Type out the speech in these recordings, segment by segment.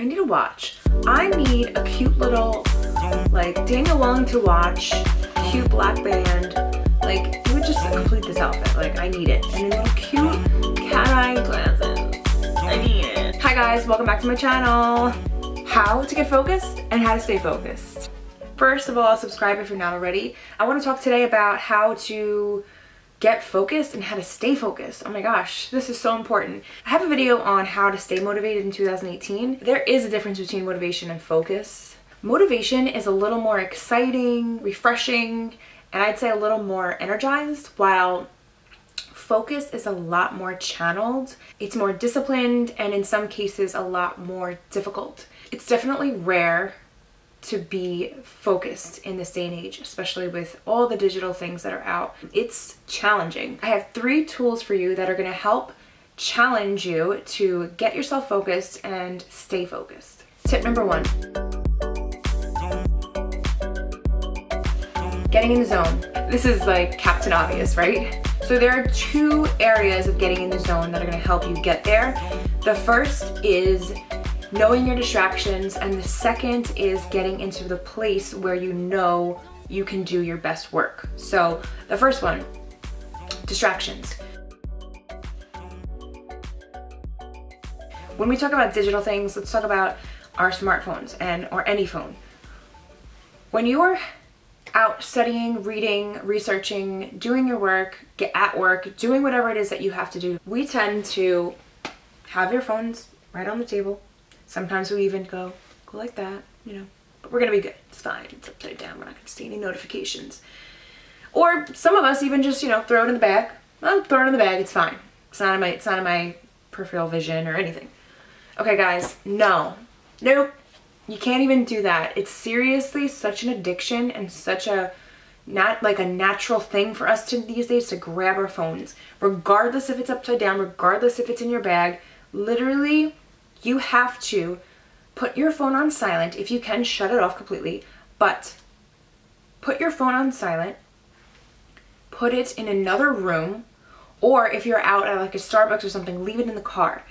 I need a watch. I need a cute little, like, Daniel Wellington watch, cute black band. Like, it would just complete this outfit. Like, I need it. And then cute cat eye glasses. I need it. Hi guys, welcome back to my channel. How to get focused and how to stay focused. First of all, subscribe if you're not already. I want to talk today about how to get focused and how to stay focused. Oh my gosh, this is so important. I have a video on how to stay motivated in 2018. There is a difference between motivation and focus. Motivation is a little more exciting, refreshing, and I'd say a little more energized, while focus is a lot more channeled. It's more disciplined, and in some cases a lot more difficult. It's definitely rare to be focused in this day and age, especially with all the digital things that are out. It's challenging. I have 3 tools for you that are going to help challenge you to get yourself focused and stay focused. Tip number 1. Getting in the zone. This is like Captain Obvious, right? So there are 2 areas of getting in the zone that are going to help you get there. The first is knowing your distractions, and the second is getting into the place where you know you can do your best work. So the first one, distractions. When we talk about digital things, let's talk about our smartphones or any phone. When you're out studying, reading, researching, doing your work, at work, doing whatever it is that you have to do, we tend to have your phones right on the table. Sometimes we even go like that, you know, but we're gonna be good. It's fine, it's upside down, we're not gonna see any notifications. Or some of us even just, you know, throw it in the bag. Well, throw it in the bag, it's fine. It's not in my peripheral vision or anything. Okay guys, no, nope, you can't even do that. It's seriously such an addiction and such a, not like a natural thing for us to these days to grab our phones. Regardless if it's upside down, regardless if it's in your bag, literally, you have to put your phone on silent. If you can, shut it off completely, but put your phone on silent, put it in another room, or if you're out at like a Starbucks or something, leave it in the car.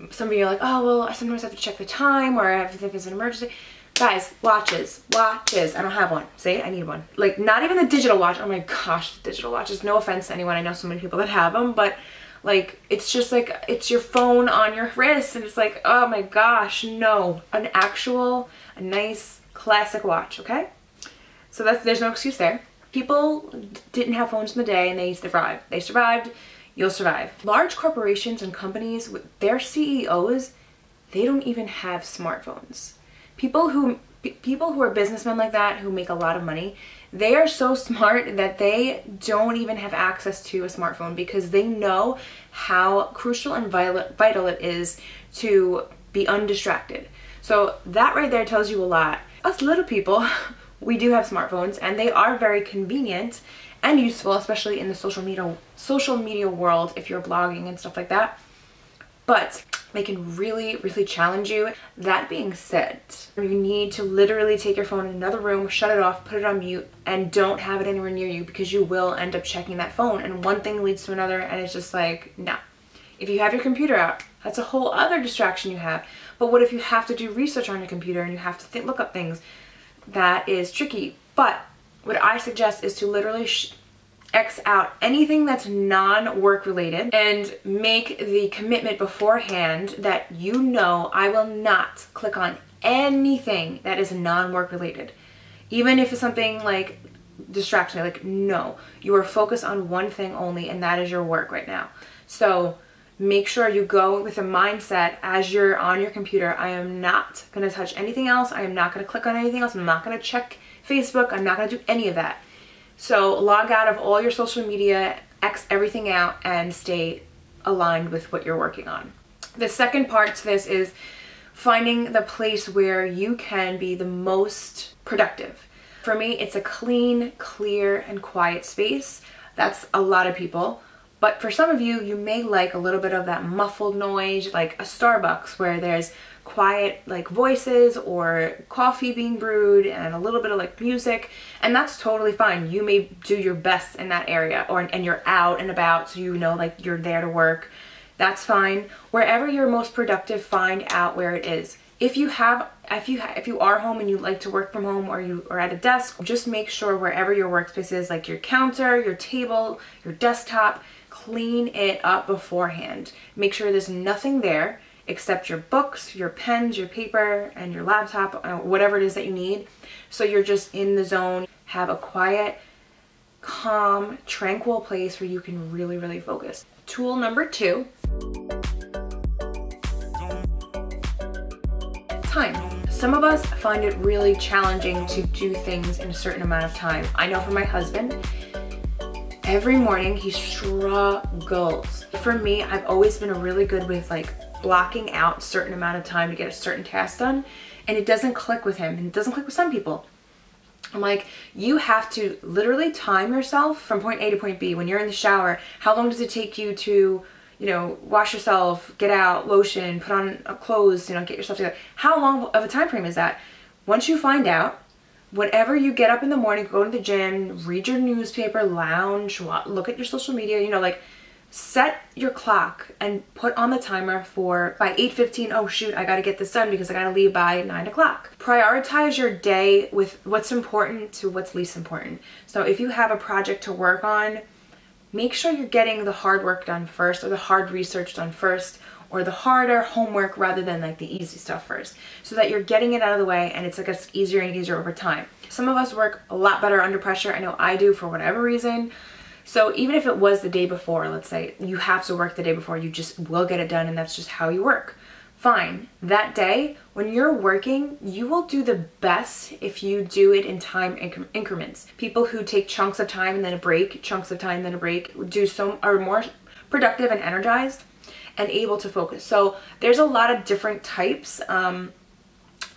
Some of you are like, oh, well, I sometimes have to check the time, or if it's an emergency. Guys, watches. I don't have one. See, I need one. Like, not even the digital watch. Oh my gosh, digital watches. No offense to anyone. I know so many people that have them, but like, it's just like, it's your phone on your wrist, and it's like, oh my gosh, no. A nice classic watch, okay? So there's no excuse there. People didn't have phones in the day and they survived. They survived, you'll survive. Large corporations and companies, with their CEOs, they don't even have smartphones. People who are businessmen like that, who make a lot of money, they are so smart that they don't even have access to a smartphone because they know how crucial and vital it is to be undistracted. So that right there tells you a lot. Us little people, we do have smartphones, and they are very convenient and useful, especially in the social media world if you're blogging and stuff like that. But they can really, really challenge you. That being said, you need to literally take your phone in another room, shut it off, put it on mute, and don't have it anywhere near you, because you will end up checking that phone, and one thing leads to another, and it's just like, no. If you have your computer out, that's a whole other distraction you have. But what if you have to do research on your computer and you have to look up things? That is tricky. But what I suggest is to literally X out anything that's non-work related and make the commitment beforehand that you know I will not click on anything that is non-work related. Even if it's something like distraction, like no, you are focused on one thing only, and that is your work right now. So make sure you go with a mindset as you're on your computer. I am not going to touch anything else. I am not going to click on anything else. I'm not going to check Facebook. I'm not going to do any of that. So log out of all your social media, X everything out, and stay aligned with what you're working on. The second part to this is finding the place where you can be the most productive. For me, it's a clean, clear, and quiet space. That's a lot of people. But for some of you, you may like a little bit of that muffled noise, like a Starbucks where there's quiet like voices or coffee being brewed and a little bit of like music, and that's totally fine. You may do your best in that area, and you're out and about, so you know like you're there to work. That's fine. Wherever you're most productive, find out where it is. If you are home and you like to work from home, or you are at a desk, just make sure wherever your workspace is, like your counter, your table, your desktop, clean it up beforehand. Make sure there's nothing there except your books, your pens, your paper, and your laptop, whatever it is that you need. So you're just in the zone. Have a quiet, calm, tranquil place where you can really, really focus. Tool number 2, time. Some of us find it really challenging to do things in a certain amount of time. I know for my husband, every morning he struggles. For me, I've always been really good with like blocking out a certain amount of time to get a certain task done, and it doesn't click with him, and it doesn't click with some people. I'm like, you have to literally time yourself from point A to point B. When you're in the shower, how long does it take you to, you know, wash yourself, get out, lotion, put on clothes, you know, get yourself together? How long of a time frame is that? Once you find out, whenever you get up in the morning, go to the gym, read your newspaper, lounge, look at your social media, you know, like, set your clock and put on the timer for by 8:15, oh shoot, I gotta get this done because I gotta leave by 9 o'clock. Prioritize your day with what's important to what's least important. So if you have a project to work on, make sure you're getting the hard work done first, or the hard research done first, or the harder homework rather than like the easy stuff first, so that you're getting it out of the way, and it's like gets easier and easier over time. Some of us work a lot better under pressure. I know I do for whatever reason. So even if it was the day before, let's say you have to work the day before, you just will get it done, and that's just how you work. Fine. That day, when you're working, you will do the best if you do it in time increments. People who take chunks of time and then a break, chunks of time and then a break, are more productive and energized and able to focus. So there's a lot of different types. I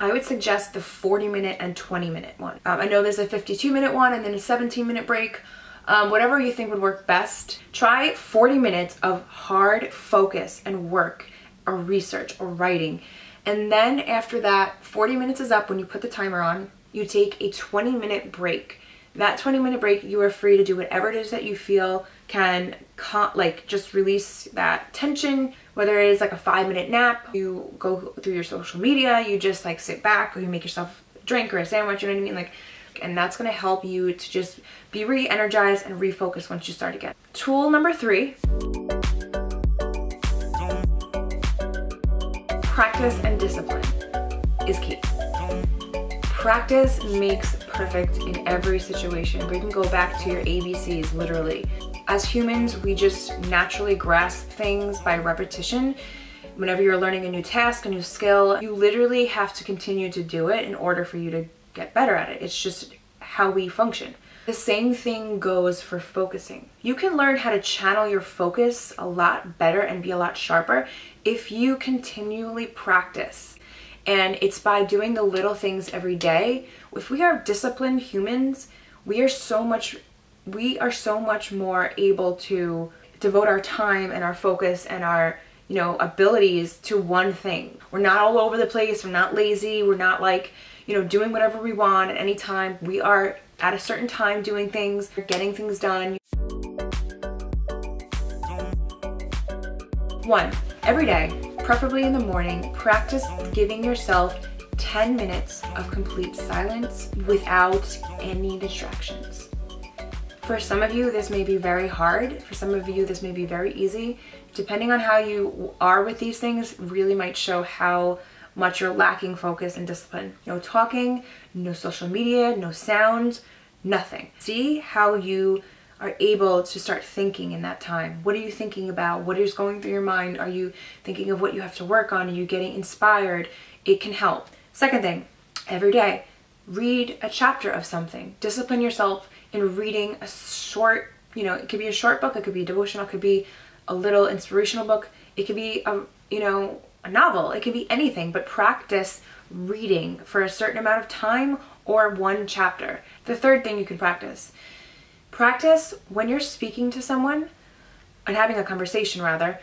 would suggest the 40-minute and 20-minute one. I know there's a 52-minute one and then a 17-minute break. Whatever you think would work best. Try 40 minutes of hard focus and work, or research, or writing. And then after that, 40 minutes is up when you put the timer on, you take a 20-minute break. That 20-minute break, you are free to do whatever it is that you feel can like just release that tension, whether it is like a 5-minute nap, you go through your social media, you just like sit back, or you make yourself a drink or a sandwich, you know what I mean? Like, and that's going to help you to just be re-energized and refocus once you start again. Tool number 3, practice and discipline is key. Practice makes perfect in every situation. We can go back to your ABCs, literally. As humans, we just naturally grasp things by repetition. Whenever you're learning a new task, a new skill, you literally have to continue to do it in order for you to get better at it. It's just how we function. The same thing goes for focusing. You can learn how to channel your focus a lot better and be a lot sharper if you continually practice. And it's by doing the little things every day. If we are disciplined humans, we are so much more able to devote our time and our focus and our, you know, abilities to one thing. We're not all over the place. We're not lazy. We're not like, you know, doing whatever we want at any time. We are at a certain time doing things, getting things done. 1, every day, preferably in the morning, practice giving yourself 10 minutes of complete silence without any distractions. For some of you, this may be very hard. For some of you, this may be very easy. Depending on how you are with these things, really might show how much you're lacking focus and discipline. No talking, no social media, no sounds, nothing. See how you are able to start thinking in that time. What are you thinking about? What is going through your mind? Are you thinking of what you have to work on? Are you getting inspired? It can help. Second thing, every day, read a chapter of something. Discipline yourself in reading a short, you know, it could be a short book, it could be a devotional, it could be a little inspirational book, it could be a, you know, a novel, it can be anything, but practice reading for a certain amount of time or one chapter. The third thing you can practice when you're speaking to someone and having a conversation rather,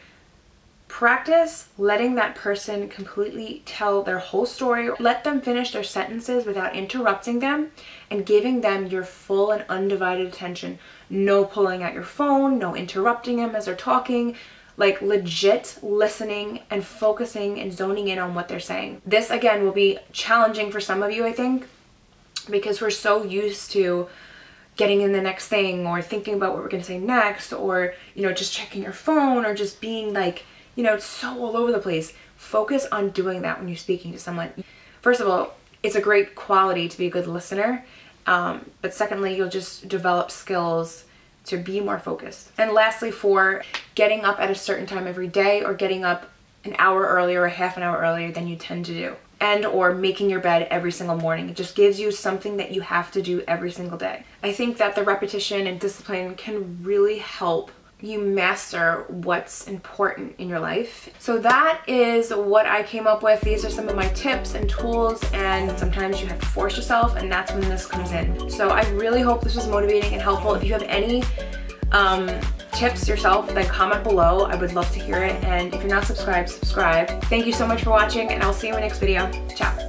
practice letting that person completely tell their whole story. Let them finish their sentences without interrupting them and giving them your full and undivided attention. No pulling out your phone, no interrupting them as they're talking. like legit listening and focusing and zoning in on what they're saying. This again will be challenging for some of you, I think, because we're so used to getting in the next thing or thinking about what we're going to say next, or, you know, just checking your phone, or just being like, you know, it's so all over the place. Focus on doing that when you're speaking to someone. First of all, it's a great quality to be a good listener. But secondly, you'll just develop skills to be more focused. And lastly, for getting up at a certain time every day, or getting up an hour earlier or half an hour earlier than you tend to do, and or making your bed every single morning. It just gives you something that you have to do every single day. I think that the repetition and discipline can really help you master what's important in your life. So that is what I came up with. These are some of my tips and tools, and sometimes you have to force yourself, and that's when this comes in. So I really hope this was motivating and helpful. If you have any tips yourself, then comment below. I would love to hear it. And if you're not subscribed, subscribe. Thank you so much for watching, and I'll see you in my next video. Ciao.